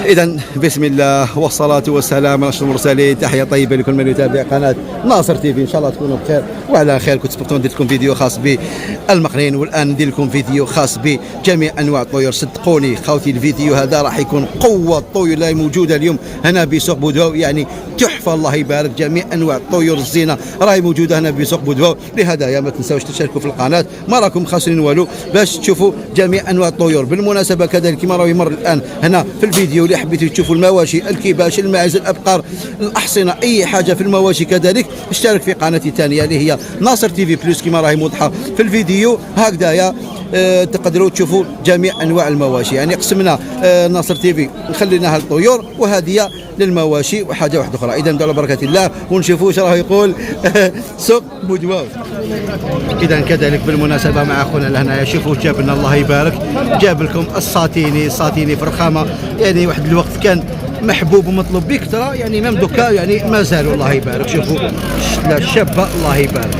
إذا بسم الله والصلاة والسلام على أشرف المرسلين. تحية طيبة لكل من يتابع قناة ناصر تيفي. إن شاء الله تكونوا بخير وعلى خير. كنت سبقتوا ندير لكم فيديو خاص بالمقرين، والآن ندير لكم فيديو خاص بجميع أنواع الطيور. صدقوني خوتي الفيديو هذا راح يكون قوة الطيور اللي موجودة اليوم هنا بسوق بودواو، يعني تحفة الله يبارك. جميع أنواع الطيور الزينة راهي موجودة هنا بسوق بودواو. لهدايا ما تنساوش تشاركوا في القناة، ما راكم خاسرين والو باش تشوفوا جميع أنواع الطيور. بالمناسبة كذلك كما راه يمر الآن هنا في الفيديو اللي حبيتوا تشوفوا المواشي، الكباش، الماعز، الابقار، الاحصنه، اي حاجه في المواشي كذلك اشترك في قناتي الثانيه اللي هي ناصر تيفي بلس كما راهي موضحه في الفيديو هكذايا. تقدروا تشوفوا جميع انواع المواشي، يعني قسمنا ناصر تيفي خليناها للطيور وهذه للمواشي وحاجه واحده اخرى. اذا نبداو على بركه الله ونشوفوا واش راه يقول سوق بودواو. اذا كذلك بالمناسبه مع اخونا لهنا شوفوا جاب لنا الله يبارك، جاب لكم الساتيني فرخامه، يعني واحد الوقت كان محبوب ومطلوب بكثره، يعني ميم دوكا يعني ما زالوا الله يبارك. شوفوا الشابه الله يبارك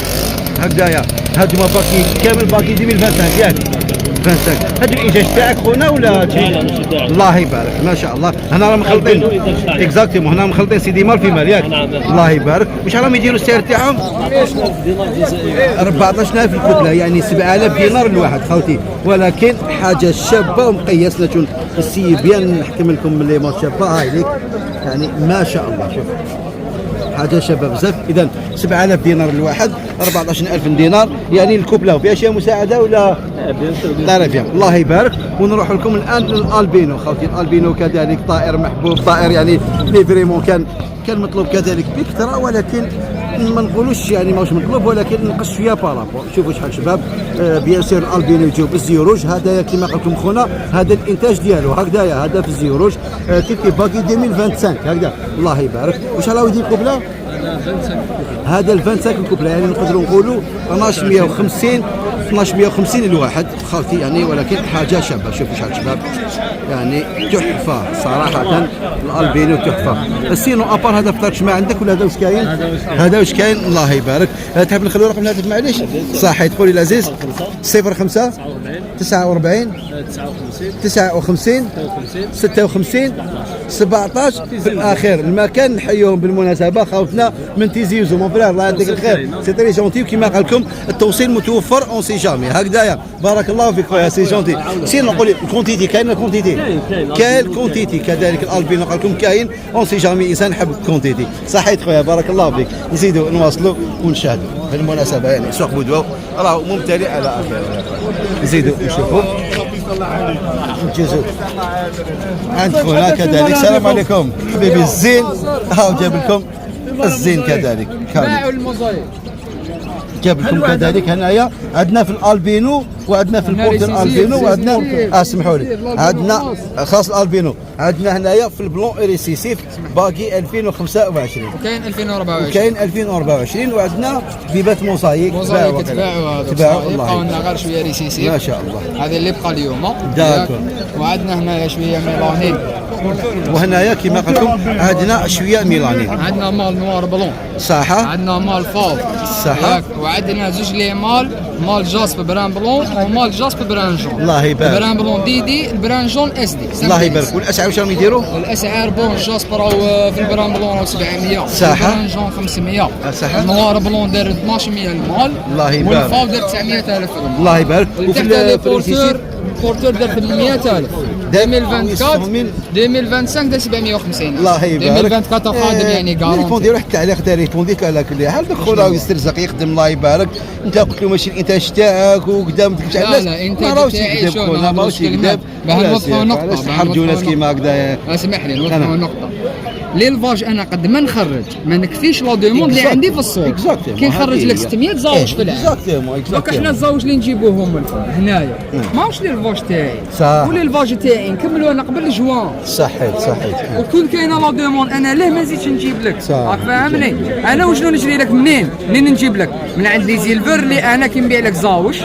هكذايا. هادو باكي كامل باكي 2025 ياك 25. هادو الانتاج تاعك خونا ولا؟ لا ماشي تاعي. الله يبارك ما شاء الله. هنا راه مخلطين اكزاكتومون، هنا مخلطين سيدي مال في مال ياك. الله يبارك. واش راهم يديروا السعر تاعهم؟ 14000 دينار جزائري. 14000 الكتله، يعني 7000 دينار الواحد خوتي، ولكن حاجه شابه ومقيسه. شوف السيبيان نحكم لكم اللي ما شابه هاي ليك، يعني ما شاء الله. شوف حاجه شابه بزاف. اذا 7000 دينار الواحد، 14000 دينار، يعني الكوبله. وفي اشياء مساعده ولا؟ تعرف يا الله يبارك. ونروح لكم الان للالبينو خوتي. الالبينو كذلك طائر محبوب، طائر يعني لي فريمون كان مطلوب كذلك بكثره، ولكن ما نقولوش يعني ماهوش مطلوب، ولكن نقص شويه بارابور. شوفوا شحال شباب. بيان سير الالبينو يجيو بالزيروج هذايا كما قلت لكم خونا، هذا الانتاج ديالو هكذايا، هذا في الزيروج كيف باقي 2025 هكذا الله يبارك. واش راهو يدير قبله؟ هذا ال 25 الكوبله، يعني نقدروا نقولوا 1250 الواحد خالتي يعني، ولكن حاجه شابه. شوفوا شحال شباب، يعني تحفه صراحه. الالبينو تحفه. السينو ابار هذا فطرش ما عندك ولا هذا واش كاين؟ هذا واش كاين الله يبارك. تحب نخليو رقم الهاتف معليش؟ صح تقولي العزيز 05 49 59 56 17 في الاخير. المكان نحييهم بالمناسبه خوتنا من تيزيوزو مون فرير الله يعطيك الخير، سي تري جونتي. وكما قال لكم التوصيل متوفر اون سي جامي هكذايا. بارك الله فيك خويا سي جونتي. سير نقول الكونتيتي كاين، الكونتيتي كاين الكونتيتي كذلك. الالبينو قال لكم كاين اون سي جامي، انسان حب الكونتيتي. صحيت خويا بارك الله فيك. نزيدوا نواصلوا ونشاهدوا بالمناسبه، يعني سوق بودواو راه ممتلئ على اخره. نزيدوا نشوفوا نجوزوا عند خونا كذلك. السلام عليكم حبيبي الزين. هاو جاب لكم الزين كذلك جاب لكم كذلك. هنايا عندنا في الالبينو وعندنا في البورتر البينو وعندنا اسمحوا لي عندنا خاص الالبينو. عندنا هنايا في البلون اريسيسيف باقي 2025 وكاين 2024 وكاين 2024. وعندنا بيبات موسايك تباعوا يبقاو لنا غير شويه ريسيسيف ما شاء الله. هذا اللي بقى اليوم داكور. وعندنا هنايا شويه ميلانين، وهنايا كما قلت لكم عندنا شويه ميلانين. عندنا مال نوار بلون صح، عندنا مال فاو صح، وعندنا زوج لي مال جاسب بران بلون ومال جاسب بران جون. الله يبارك. بران بلون دي البران جون اس دي. الله يبارك. والاسعار واش راهم يديروا؟ الاسعار بون جاسب راهو في البران بلون راهو 700، صح، البران جون 500، صح. النوار بلون دار 1200 المال، الله يبارك. والفاو دار 900000 المال. الله يبارك. وفي البورتور دار في 100000. 2025 دار 750. الله يبارك. 2024 قادم يعني كارون. يكون ديروا حتى على خدار يكون ديك على كل حال. داك خونا يسترزق يخدم الله يبارك. انت قلت له ماشي الانتاج تاعك وقدام تكتب على الناس. لا الانتاج تاعي شو ماهوش يكذب. باه نوضحوا نقطه، تحرجوا ناس كيما هكذا. اسمح لي نوضحوا نقطه. ليلفاج انا قد ما نخرج ما نكفيش لا دوموند اللي عندي في السوق. كي نخرج لك 600 زاوج في العام. دوك احنا الزاوج اللي نجيبوهم من هنايا ماهوش ليلفاج تاعي، وليلفاج تاعي نكملوا انا قبل جوان. صحيت وكل كاينه لا دوموند انا ليه ما نزيدش نجيب لك. راك فاهمني؟ انا وشنو نشري لك منين نجيب لك من عند لي زيلفر اللي انا كي نبيع لك زاوج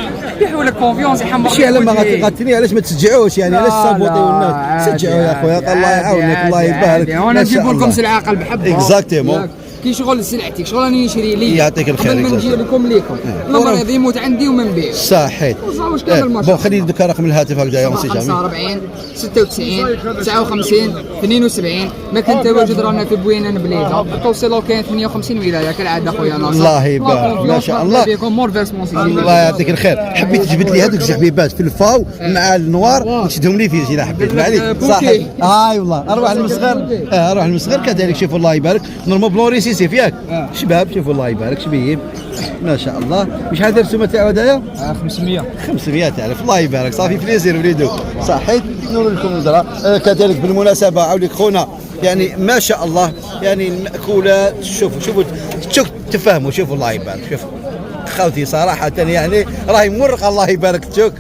يبيعوا لك كونفيونس يحمر. ماشي على ما غاتني علاش ما تشجعوش، يعني علاش تصابوطيو الناس؟ شجعوا يا خويا الله يعاونك الله يبارك. وانا نجيب لكم سلعه قلب حبه اكزاكتومون. كي شغل سلعتك شغل راني نشري لي يعطيك الخير قبل ما نجي لكم المريض يموت عندي وما نبيعش صحيت وزوج كامل ما شاء بون خليني ذكر رقم الهاتف هكذا يا سي جامي 45 96 59 72 ما كنت تواجد رانا في بوينان بليده التوصيل كاين 58 ولايه كالعاده خويا ناصر الله يبارك ما شاء الله الله يعطيك الخير حبيت تجبد لي هذوك الزحبيبات في الفاو مع النوار وتشدهم لي فيه اذا حبيت معليك صحيح هاي والله اروح المصغر اروح المصغر كذلك شوفوا الله يبارك نورمال بلوري سيسي ياك شباب شوفوا الله يبارك شبيب ما شاء الله شحال داير السومه تاعو هذايا 500 ألف الله يبارك صافي بليزير وليدو صحيت نور لكم النظره كذلك بالمناسبه عاود لك خونا يعني ما شاء الله يعني المأكولات شوفوا تفهموا شوفوا الله يبارك شوف خاوتي صراحة يعني راهي مرقة الله يبارك فيك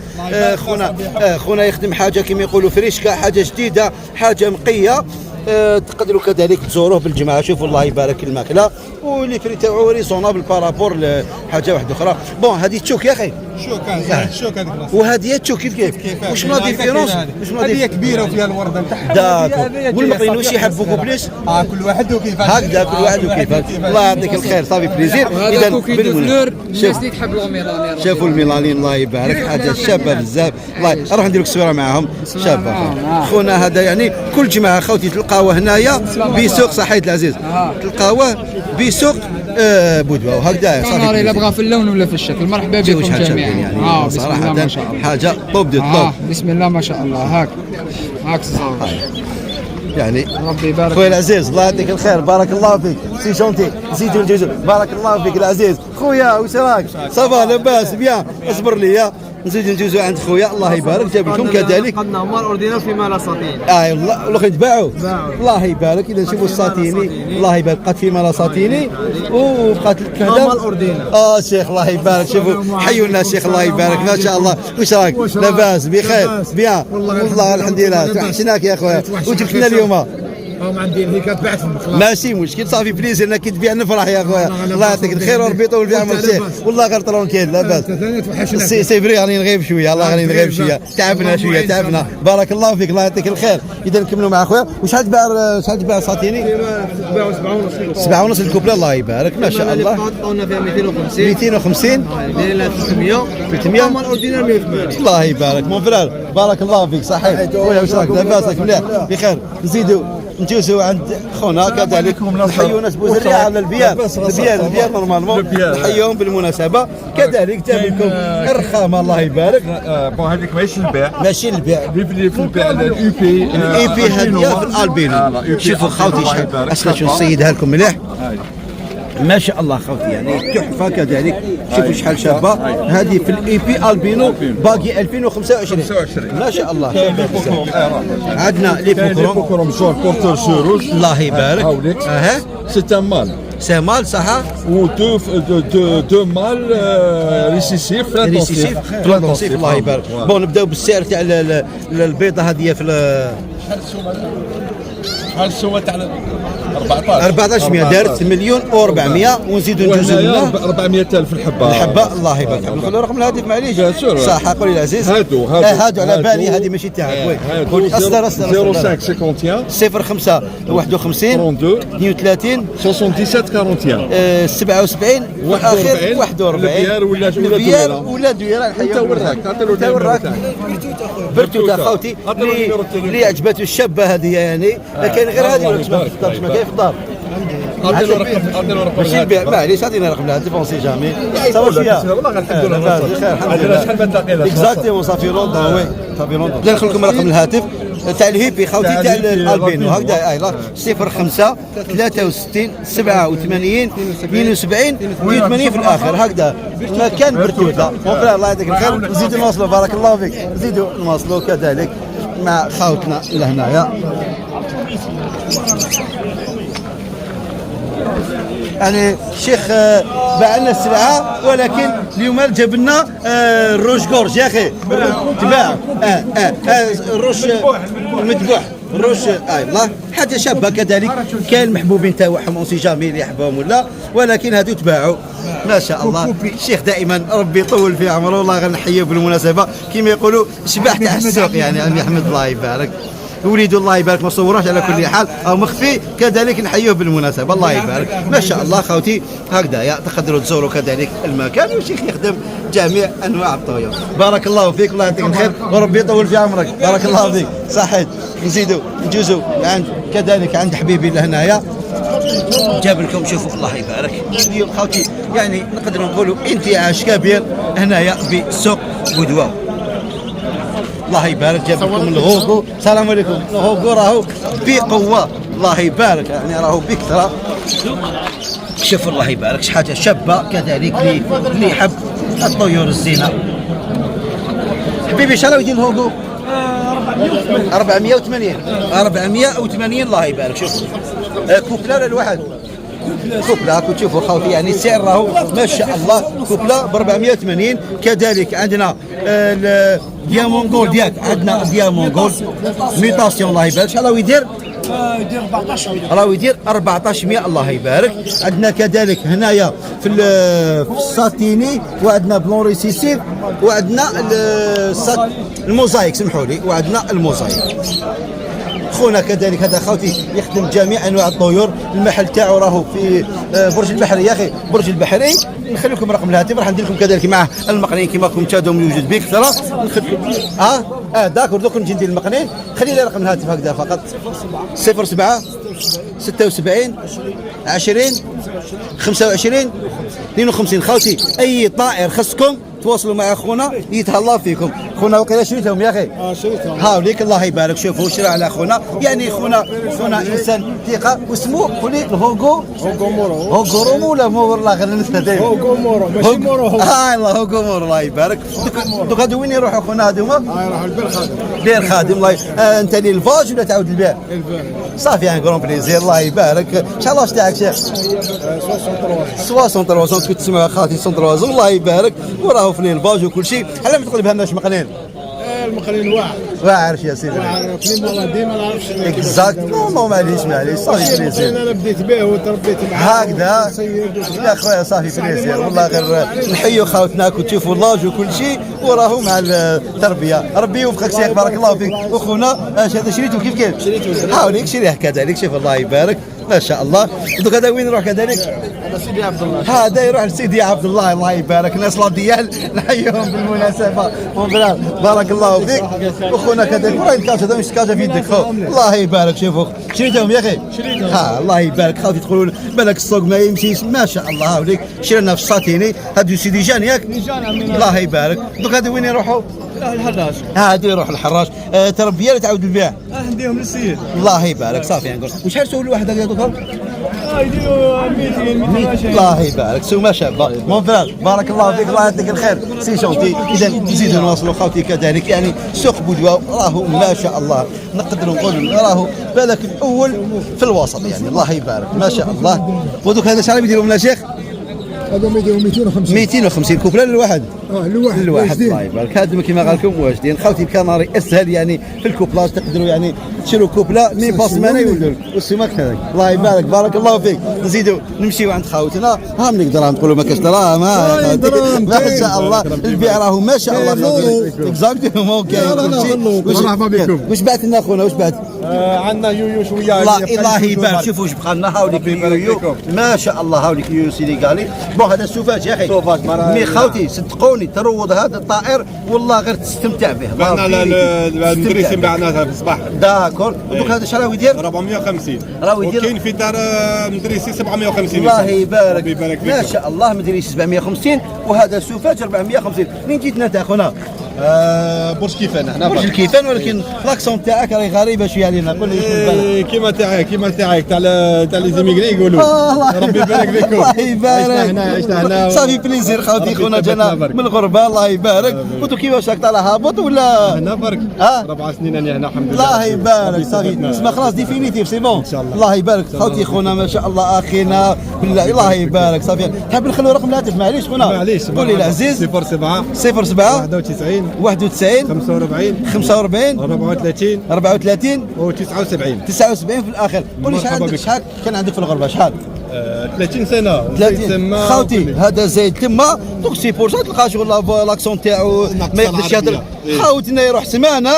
خونا يخدم حاجة كما يقولوا فريشكا حاجة جديدة حاجة نقية تقدروا كذلك تزوروه بالجماعة شوفوا الله يبارك الماكلة واللي فري تاعو ريزونابل بارابور لحاجة واحدة أخرى بون هذه تشوك يا أخي شوك هذيك وهذه تشوك كيف واش لا ديفيرونس هذه كبيره وفيها الورده نتاعها داكو والمقرين واش يحبوكوا بليس كل واحد وكيفاش هكذا كل واحد وكيفاش الله يعطيك الخير صافي بليزير اذا بالمناسبه الناس اللي تحب الميلانين شافوا الميلانين الله يبارك حاجه شابه بزاف الله اروح ندير لك الصوره معاهم شابه خونا هذا يعني كل جماعه خوتي تلقاوه هنايا بسوق صحيت العزيز تلقاوه بسوق بودوا وهكذا صافي الا بغى في اللون ولا في الشكل مرحبا بكم جميعا يعني صراحه حاجه طوب دو طوب بسم الله ما شاء الله هاك الزوج يعني ربي يبارك خويا العزيز الله يعطيك الخير بارك الله فيك سي جونتي زيدوا نجوزوا بارك الله فيك العزيز خويا واش راك صافا لاباس بيان اصبر لي نزيد نجوزوا عند خويا الله يبارك جاب لكم كذلك قدنا هما الاوردينال فيما لا ساطين والله الاخرين تباعوا الله يبارك اذا نشوفوا الساتيني الله يبارك بقات فيما لا ساتيني وبقات كذا هما الاوردينال شيخ الله يبارك شوفوا حيوا لنا الشيخ الله يبارك ما شاء الله واش راك لاباس بخير بيان والله الحمد لله توحشناك يا خويا وجبت لنا اليوم هم عندي هيك بعتهم ماشي مشكل صافي بليزير انا كي تبيع نفرح يا خويا الله يعطيك الخير وربي يطول في عمرك والله غير طرونكيل لاباس سي فري راني نغيب شويه الله راني نغيب شويه تعبنا بارك الله فيك الله يعطيك الخير اذا نكملوا مع خويا وشحال تباع ساتيني 7 ونص الكوبله الله يبارك ما شاء الله عطونا فيها 250 250 دايرين لها 300 هما الاوردينال 180 الله يبارك مون فرار بارك الله فيك صحيح خويا واش راك لاباس مليح بخير نزيدوا نجوزوا عند خونا كذلك نحيوا ناس بوزرية على البيار نورمالمون نحيوهم بالمناسبة كذلك جاب لكم الرخامة الله يبارك بون هذيك ماشي البيع اللي في البيع الاي بي هذه في الالبينو شوفوا خاوتي شحال اصلا شو نسيدها لكم مليح ما شاء الله خوتي يعني تحفه كذلك شوفوا شحال شابه هذه في الاي بي البينو باقي 2025 ما شاء الله عندنا لي بوكروم جون بورتور سوروج الله يبارك سي ان مال سي مال صح و دو مال ريسيسيف فلانتونسيف الله يبارك بون نبداو بالسعر تاع البيضه هذه في شحال السومه تاع 1400 دارت مليون و400 ونزيدوا ندوزوا منه 400,000 الحبه الله يبارك نخلوا رقم الهاتف معليش صح قولي العزيز هادو على بالي هذه ماشي تاعك وي اصدر 05 05 51 32 77 41 77 واخر 41 البيار ولا دويره انت وراك برتوتا خوتي اللي عجبته الشابه هذه يعني كاين غير هذه ما كاين في الدار ماشي البيع معليش عطينا رقم الهاتف اون سي جامي صافي والله الحمد لله شحال ما تلاقينا اكزاكتومون صافي لونطون وي صافي لونطون ندخل لكم رقم الهاتف تاع الهيبي خوتي تاع الالبينو هكذا 05 63 87 72 82 في الاخر هكذا مكان برتوته مون الله يعطيك الخير نزيدوا نواصلوا بارك الله فيك نزيدوا نواصلوا كذلك مع خاوتنا لهنايا يعني الشيخ باع لنا السلعه ولكن اليوم جاب لنا الروج كورج يا اخي تباع الروش المذبوح الروش الله حاجه شابه كذلك كاين المحبوبين تاعهم اون سي جامي اللي يحبهم ولا ولكن هادو تباعوا ما شاء الله الشيخ دائما ربي يطول في عمره والله غنحييه بالمناسبه كما يقولوا شبح تاع السوق يعني عمي احمد الله يبارك وليدو الله يبارك ما صوروش على كل حال او مخفي كذلك نحييه بالمناسبه الله يبارك ما شاء الله خوتي هكذايا تقدروا تزوروا كذلك المكان والشيخ يخدم جميع انواع الطيور. بارك الله فيك الله يعطيك الخير وربي يطول في عمرك. بارك الله فيك. صحيح نزيدوا نجوزوا عند كذلك عند حبيبي لهنايا جاب لكم شوفوا الله يبارك اليوم خوتي يعني نقدر نقولوا انتعاش كبير هنايا بسوق بودوا. الله يبارك جاب لكم الغوغو. السلام عليكم. الغوغو راهو بقوه الله يبارك يعني راهو بكثره. شوفوا الله يبارك شي حاجه شابه كذلك اللي يحب الطيور الزينه. حبيبي شحال يدير الهوغو؟ 480 الله يبارك. شوف كوبلا ولا الواحد؟ كوبلا كنت تشوفوا خوتي يعني السعر راهو ما شاء الله كوبلا ب 480. كذلك عندنا الديامونغول ديالك عندنا ديامونغول ميطاسيون الله يبارك. شحال راهو يدير؟ راهو يدير 1400 الله يبارك. عندنا كذلك هنايا في الساتيني وعندنا بلون ريسيسيف وعندنا الموزايك سمحوا لي وعندنا الموزايك. خونا كذلك هذا خوتي يخدم جميع انواع الطيور. المحل تاعو راهو في برج البحري يا اخي برج البحري. نخلي لكم رقم الهاتف راح ندير لكم كذلك معه المقنين كما راكم تشاهدوا يوجد بكثره. داكور دوك نجي ندير المقنين. خلي لي رقم الهاتف هكذا فقط 07 76 20 25 52. خوتي اي طائر خصكم تواصلوا مع خونا يتهلا فيكم. خونا وقيلا شريتهم يا اخي؟ شريتهم. هاوليك الله يبارك. شوفوا شرا على خونا يعني خونا انسان ثقه واسمه قولي الهوغو مورو ولا مور الله غير نستدعي هوغو مورو ماشي مورو الله هوغو مورو الله يبارك. دوك هادو وين يروحوا خونا هادوما؟ يروحوا لبير خادم. بير خادم الله انت اللي الفاج ولا تعاود البيع؟ البيع صافي ان كرون بليزير الله يبارك. شحال لاش تاعك شيخ؟ 63 كنت تسمع خاطي 63 الله يبارك. وراه في الباج وكل شيء. علاه ما تقلبها لناش مقنين؟ المقرين واعر يا سيدي واعر كلمه ديما ما نعرفش اكزاكت نو معليش صافي بليزير. انا بديت به وتربيت معاه هكذا يا خويا صافي بليزير والله غير نحيوا خاوتنا وتشوفوا اللاج وكل شيء وراهو مع التربيه. ربي يوفقك شيخ بارك الله فيك. وخونا اش هذا شريته كيف شريته حاوليك شريه كذلك. شوف الله يبارك ما شاء الله. دوك هذا وين يروح كذلك؟ هذا سيدي عبد الله. هذا يروح لسيدي عبد الله الله يبارك. الناس لا ديال نحييهم بالمناسبه بارك الله فيك. وخونا كذلك وين الكاجا هذا مش كاجا في يدك خو الله يبارك. شوفوا شريتهم يا اخي؟ شريتهم الله يبارك. خاوتي تقولوا بالك السوق ما يمشيش ما شاء الله. هاوليك شرينا في الساتيني هادو سيدي جان ياك الله يبارك. دوك هادو وين يروحوا؟ الحراش. هادو يروح الحراش. تربيه ولا تعاود البيع؟ نديهم للسيد الله يبارك. صافي نقول وشحال سول الواحد هذا دوك؟ يديروا 200 الله يبارك. سومه شابه مون فرير بارك الله فيك الله يعطيك الخير سي شونتي. اذا نزيدوا نواصلوا خوتي كذلك يعني سوق بودوا راهو ما شاء الله نقدروا نقولوا راهو بالك الاول في الوسط يعني الله يبارك ما شاء الله. ودوك هذا شحال يديروا لنا شيخ؟ هذا 250 كوبلا للواحد. الواحد الله يبارك. هادو كما قال لكم واجدين خوتي. الكناري اسهل يعني في الكوبلاج تقدروا يعني تشروا كوبلا من باسمانه يولوا لك والسمك كذلك الله يبارك بارك الله فيك. نزيدوا نمشيو عند خاوتنا هم نقدر نقولوا ما كاش دراهم ما شاء الله. البيع راهو ما شاء الله اكزاكتومون كاين مرحبا بكم. واش بعت لنا خونا واش بعت؟ عندنا يويو شويه الله يبارك. شوفوا واش بقى لنا هاوليك يويو ما شاء الله. هاوليك يويو سينيغالي. بون هذا السوفاج يا اخي مي خوتي صدقوني تروض هذا الطائر والله غير تستمتع به. بعنا المدرسين بعناها في الصباح. داكور. دوك هذا شحال راهو يدير؟ 450 راهو يدير. وكاين في دار مدرسي 750. الله يبارك يبارك ما شاء الله. مدرسي 750 وهذا السوفاج 450. منين جيت انت اخونا؟ برج كيفان هنا برج الكيفان. ولكن لاكسون تاعك راهي غريبه شويه علينا. قول لي كيما تاعك تاع لي زيميغري يقولوا. ربي يبارك فيكم. الله يبارك. عشنا هنا صافي بليزير خوتي خونا جانا من الغربه الله يبارك. وانتو كيفاش راك طالع هابط ولا؟ هنا برك 4 سنين انا هنا الحمد لله. الله يبارك. صافي اسمها خلاص ديفينيتيف سي بون ان شاء الله. الله يبارك خوتي خونا ما شاء الله اخينا بالله الله يبارك. صافي حاب نخلو رقم الهاتف معليش خونا؟ معليش قول لي العزيز 07 91 45 45 34 34 و79 79 في الاخر. قول لي شحال كان عندك في الغربه شحال؟ 30 سنه 30 خوتي. هذا زايد تما دوك سي بور تلقى شغل لاكسون تاعو ما يقدرش يهضر. خوتنا يروح سمانه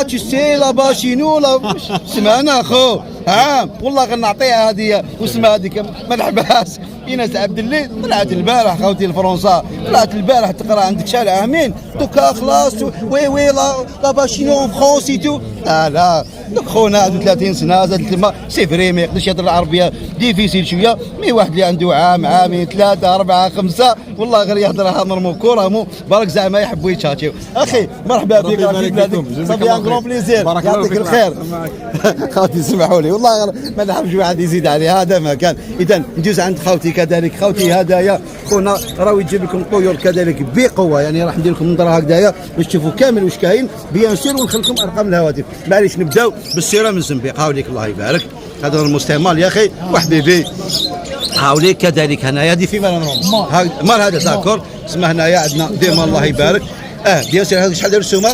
تشتي لا باشينو لا سمعنا اخو عام والله غنعطيها هديه واسمها هذيك ما نحبهاش ايناس عبد الليل طلعت البارح خوتي الفرنسا طلعت البارح تقرا عندك شحال عامين دوكا خلاص وي لا باشينو فرونسي تو لا دوك خونا عنده 30 سنه زاد تما سي فري ما يقدرش يهضر العربيه ديفيسيل شويه مي واحد اللي عنده عام عامين 3 4 5 والله غير يهضرها نورمال كورامو برك زعما يحبوا يتشاتيو اخي مرحبا بك راكي بلادك صافي ان كرون بليزير يعطيك الخير خوتي اسمحوا لي والله ما نحبش واحد يزيد عليه هذا ما كان اذا ندوز عند خوتي كذلك خوتي هدايا خونا راهو يجيب لكم طيور كذلك بقوه يعني راح ندير لكم نظره هكذايا باش تشوفوا كامل واش كاين بيان سور ونخلي لكم ارقام الهواتف معليش نبداو بالسيره من الزنبيق هاوليك الله يبارك هذا المستعمل يا اخي وحبيبي هاوليك كذلك هنايا هذه في مال مال هذا داكور اسمه هنايا عندنا ديما الله يبارك بيان سور هذا شحال داير السومه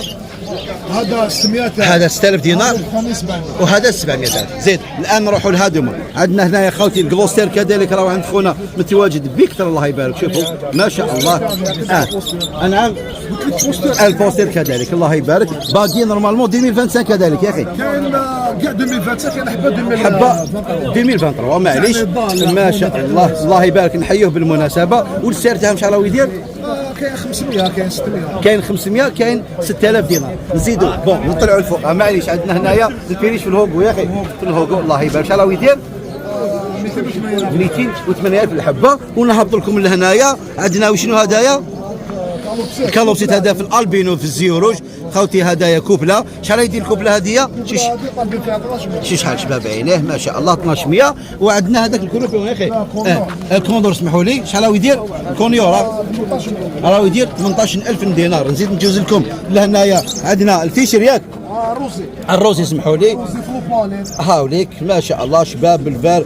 هذا 600 هذا 6000 دينار وهذا 700 زيد الان نروحوا لهادم عندنا هنا يا خوتي الكلوستير كذلك راهو عند خونا متواجد بكثر الله يبارك شوفوا ما شاء الله نعم البوستير كذلك الله يبارك باقي نورمالمون 2025 كذلك يا اخي كاين كاع 2025 كاين حبه 2023 معليش ما شاء الله الله يبارك نحيوه بالمناسبه والسعر تاعهم شحال راهو يدير كاين 500 كاين 600 كاين 500 كاين 6000 دينار نزيدوا بون نطلعوا الفوق معليش عندنا هنايا الفيريش في الهوغو يا اخي في الهوغو الله يبارك شحال راهو يدير 208,000 الحبه ونهبط لكم لهنايا عندنا وشنو هدايا الكالوبسيت هذا في الالبينو في الزيوروج خوتي هدايا كوبله شحال يدير الكوبله هذه شي شحال شباب عينيه ما شاء الله 1200 وعندنا هذاك الكروبيون يا اخي الكوندور اسمحوا لي شحال راهو يدير كونيورا راهو يدير 18,000 دينار نزيد نجوز لكم لهنايا عندنا الفيشر ياك الروسي اسمحوا لي هاوليك ما شاء الله شباب بالفار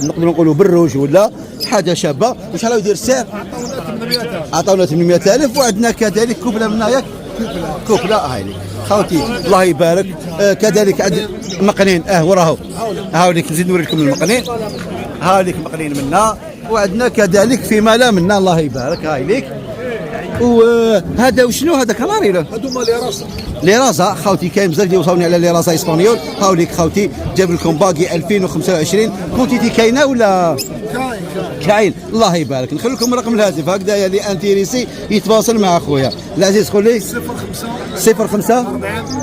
نقدروا نقولوا بالروج ولا حاجه شابه وشحال راهو يدير السعر عطاونا 800,000 وعندنا كذلك كوبله من ياك كوبله هاي خوتي الله يبارك كذلك عند مقنين وراهو هاوليك نزيد نوري لكم المقنين هاوليك مقنين منا وعندنا كذلك فيما لا منا الله يبارك هاي ليك وهذا وشنو هذا كلاري هذوما لي راسا لي رازا خوتي كاين بزاف اللي وصلوني على لي رازا اسبانيول هاوليك خوتي جاب لكم باقي 2025 كونتيتي كاينه ولا كاين الله يبارك نخلي لكم رقم الهاتف هكذا اللي انتيريسي يتواصل مع اخويا العزيز خلي 05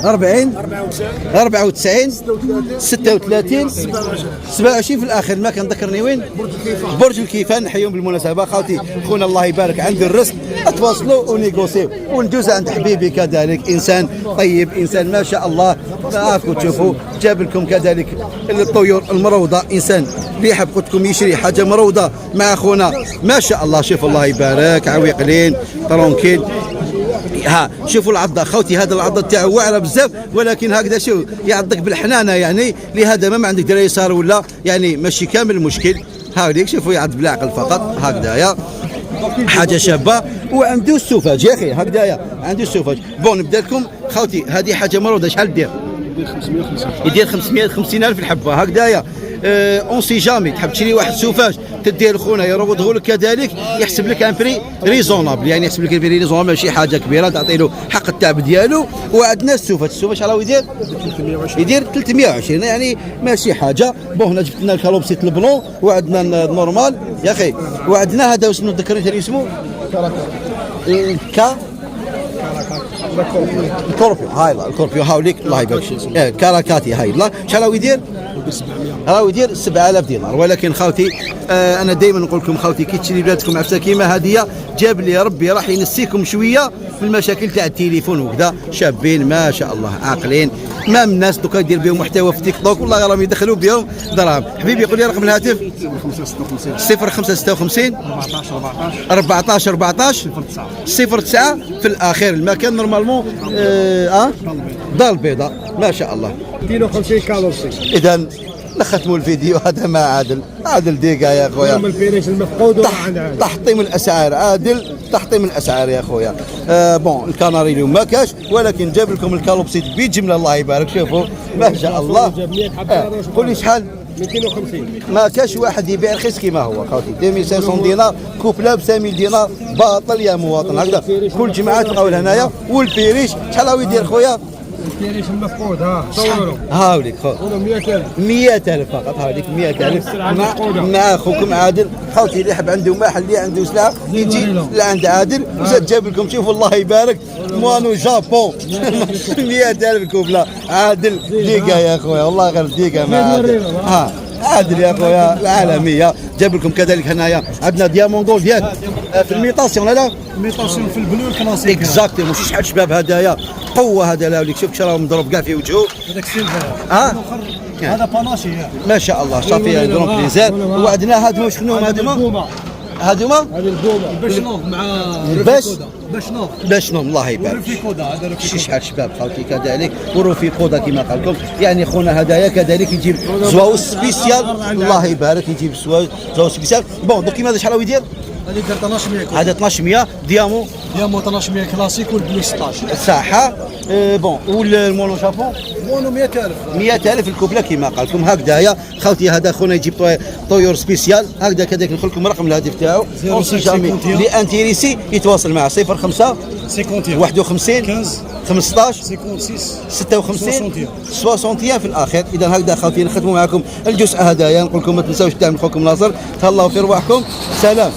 40 94 36 27 في الاخر ما كنذكرني وين برج الكيفان نحييهم بالمناسبه خوتي خونا الله يبارك عند الرزق تواصلوا ونيغوسيو وندوز عند حبيبي كذلك انسان طيب انسان ما شاء الله راكم تشوفوا جاب لكم كذلك الطيور المروضه انسان اللي يحب قلت لكم يشري حاجه مروضه مع اخونا ما شاء الله شوف الله يبارك عويقلين طرونكيل شوفوا العضه خوتي هذا العضه تاعو واعره بزاف ولكن هكذا شو يعضك بالحنانه يعني لهذا ما عندك دراري صار ولا يعني ماشي كامل المشكل هاوليك شوفوا يعض بالعقل فقط هكذايا حاجه شابه وعنده السوفاج يا اخي هكذايا عنده السوفاج بون نبدا لكم خوتي هذه حاجه مروضه شحال دير يدير 550,000 الحبه هكذايا اون سي جامي تحب تشري واحد سوفاج تدير خونا يروضه لك كذلك يحسب لك ان بري ريزونابل يعني يحسب لك بري ريزونابل ماشي حاجه كبيره تعطي له حق التعب ديالو وعندنا السوفاج شحال راهو يدير 320 يعني ماشي حاجه بون هنا جبت لنا الكالوبسيت البلون وعندنا النورمال يا اخي وعندنا هذا وشنو ذكرت لي اسمه الكوربيو هاي الكوربيو هاوليك الله يبارك كاراكاتي هاي الله شحال راهو يدير راهو يدير 7,000 دينار ولكن خوتي انا دائما نقول لكم خوتي كي تشري بلادكم عفسه كيما هديه جاب لي ربي راح ينسيكم شويه في المشاكل تاع التليفون وكذا شابين ما شاء الله عاقلين ما من الناس دوكا يدير بهم محتوى في تيك توك والله راهم يدخلوا بهم دراهم حبيبي قول لي رقم الهاتف 0556 14 09 في الاخير المكان نورمالمون دار البيضاء ما شاء الله 250 كالوري اذا نختموا الفيديو هذا مع عادل ديقا يا خويا الفيريش المفقود وعند تحطيم الاسعار عادل تحطيم الاسعار يا خويا بون الكناري اليوم ما كاش ولكن جاب لكم الكالوبسيت بجمله الله يبارك شوفوا ما شاء الله قول لي شحال 250 ما كاش واحد يبيع رخيص كيما هو خوتي 2500 دينار كوبلا ب 5000 دينار باطل يا مواطن هكذا كل جمعه تلقاو هنايا والبيريش شحال راهو يدير خويا كاينش المفقود ها صوروا هاوليك خذ قولوا 100000 100,000 فقط هذيك 100,000 مع اخوكم عادل خوتي اللي يحب عنده محل اللي عنده سلعه يجي لعند عادل وزاد جاب لكم شوف الله يبارك موانو جابون 100,000 كوبلا عادل ديقه يا خويا والله غير ديقه مع عادل ها عادل يا خويا العالميه جاب لكم كذلك هنايا عندنا ديامون جولد ياك في الميطاسيون لا ميطاسيون في البلو الكلاسيك اكزاكتومون شي شحال شباب هدايا قوه هذا لا وليك شوف راه مضروب كاع في وجهه هذاك سيلفر ها هذا باناشي ما شاء الله صافي كرون بليزير وعندنا هادو شكون هادوما هادوما هذه البومه باشنوف مع باش باشنوف باشنوم الله يبارك ورفي كودا هذا شي شحال شباب خاوتي كذلك وروفي قودا كما قال لكم يعني خونا هدايا كذلك يجيب زواوس سبيسيال الله يبارك يجيب زواوس سبيسيال بون دوك كيما شحال هو يدير هذه دار 1200 هذا 1200 ديامون ديامون 1200 كلاسيك والبلو 16 صحه بون والمونو جابون مونو 100000 100,000 الكوبله كما قال لكم هكذايا خوتي هذا خونا يجيب طيور سبيسيال هكذا كذلك ندخل لكم رقم الهاتف تاعو اللي انتيريسي يتواصل معه 05 51 51 15 56 56 61 في الاخير. اذا هكذا خوتي نختموا معكم الجزء هدايا نقول لكم ما تنساوش دعم اخوكم ناصر تهلاو في رواحكم سلام.